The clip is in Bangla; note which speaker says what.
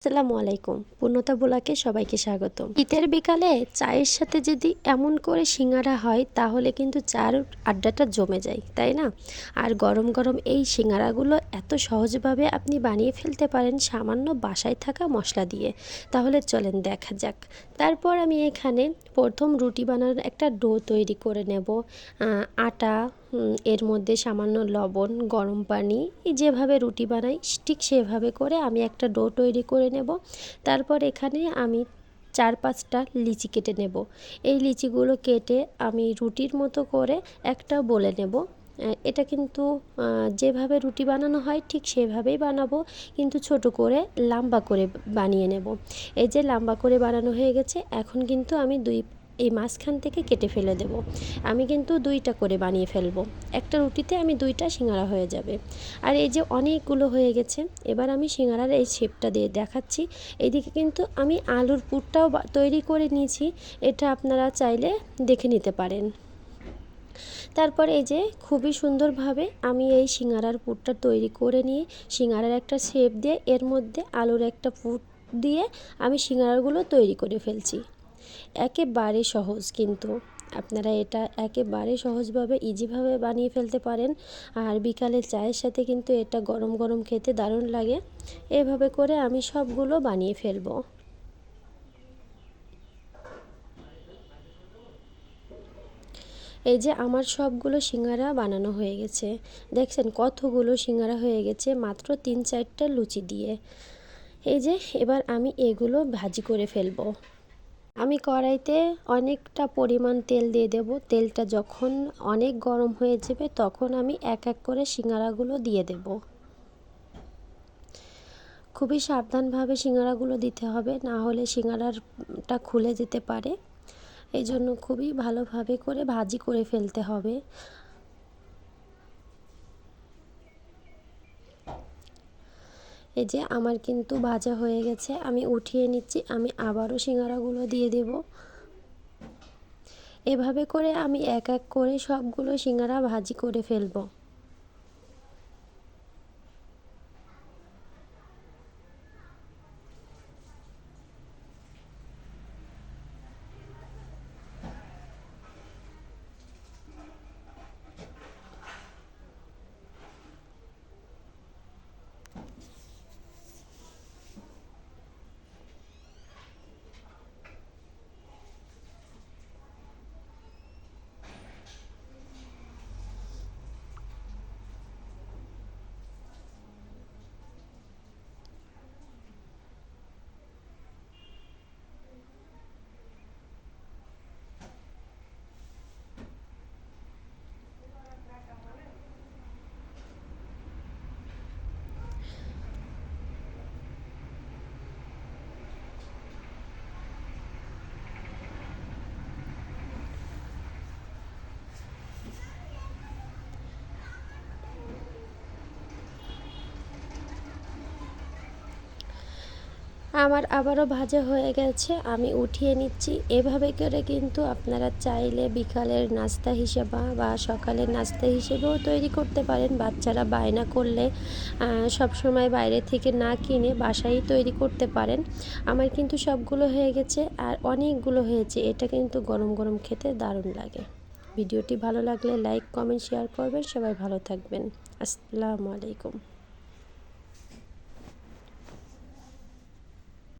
Speaker 1: আসসালামু আলাইকুম। পূর্ণতা ব্লগে সবাইকে স্বাগতম। শীতের বিকালে চায়ের সাথে যদি এমন করে সিঙ্গারা হয় তাহলে কিন্তু চার আড্ডাটা জমে যায়, তাই না? আর গরম গরম এই সিঙ্গারাগুলো এত সহজভাবে আপনি বানিয়ে ফেলতে পারেন সামান্য বাসায় থাকা মশলা দিয়ে। তাহলে চলেন দেখা যাক। তারপর আমি এখানে প্রথম রুটি বানানোর একটা ডো তৈরি করে নেব। আটা, এর মধ্যে সামান্য লবণ, গরম পানি, যেভাবে রুটি বানাই ঠিক সেভাবে করে আমি একটা ডো তৈরি করে নেব। তারপর এখানে আমি 4-5টা লিচি কেটে নেব। এই লিচিগুলো কেটে আমি রুটির মতো করে একটা বলে নেব। এটা কিন্তু যেভাবে রুটি বানানো হয় ঠিক সেভাবেই বানাবো, কিন্তু ছোট করে লম্বা করে বানিয়ে নেব। এই যে লম্বা করে বানানো হয়ে গেছে, এখন কিন্তু আমি এই মাঝখান থেকে কেটে ফেলে দেব। আমি কিন্তু 2টা করে বানিয়ে ফেলবো, একটা রুটিতে আমি 2টা সিঙ্গারা হয়ে যাবে। আর এই যে অনেকগুলো হয়ে গেছে, এবার আমি সিঙ্গারার এই শেপটা দিয়ে দেখাচ্ছি। এইদিকে কিন্তু আমি আলুর পুরটাও তৈরি করে নিয়েছি, এটা আপনারা চাইলে দেখে নিতে পারেন। তারপর এই যে খুবই সুন্দরভাবে আমি এই সিঙ্গারার পুরটা তৈরি করে নিয়ে সিঙ্গারার একটা শেপ দিয়ে এর মধ্যে আলুর একটা পুর দিয়ে আমি সিঙ্গারাগুলো তৈরি করে ফেলছি। একেবারে সহজ, কিন্তু আপনারা এটা একেবারে সহজভাবে ইজিভাবে বানিয়ে ফেলতে পারেন। আর বিকালে চায়ের সাথে কিন্তু এটা গরম গরম খেতে দারুণ লাগে। এভাবে করে আমি সবগুলো বানিয়ে ফেলবো। এই যে আমার সবগুলো সিঙ্গারা বানানো হয়ে গেছে, দেখছেন কতগুলো সিঙ্গারা হয়ে গেছে মাত্র 3-4টা লুচি দিয়ে। এই যে এবার আমি এগুলো ভাজি করে ফেলবো। আমি কড়াইতে অনেকটা পরিমাণ তেল দিয়ে দেব। তেলটা যখন অনেক গরম হয়ে যাবে তখন আমি এক এক করে সিঙ্গারাগুলো দিয়ে দেব। খুবই সাবধানভাবে সিঙ্গারাগুলো দিতে হবে, না হলে সিঙ্গারাটা খুলে যেতে পারে। এই জন্য খুবই ভালোভাবে করে ভাজি করে ফেলতে হবে। এই যে আমার কিন্তু ভাজা হয়ে গেছে, আমি উঠিয়ে নিচ্ছি। আমি আবারও সিঙ্গারাগুলো দিয়ে দেব। এভাবে করে আমি এক এক করে সবগুলো সিঙ্গারা ভাজি করে ফেলবো। আমার আবারও ভাজা হয়ে গেছে, আমি উঠিয়ে নিচ্ছি। এভাবে করে কিন্তু আপনারা চাইলে বিকালের নাস্তা হিসেবে বা সকালের নাস্তা হিসেবেও তৈরি করতে পারেন। বাচ্চারা বায়না করলে সব সময় বাইরে থেকে না কিনে বাসায় তৈরি করতে পারেন। আমার কিন্তু সবগুলো হয়ে গেছে আর অনেকগুলো হয়েছে। এটা কিন্তু গরম গরম খেতে দারুণ লাগে। ভিডিওটি ভালো লাগলে লাইক, কমেন্ট, শেয়ার করবেন। সবাই ভালো থাকবেন। আসসালামু আলাইকুম।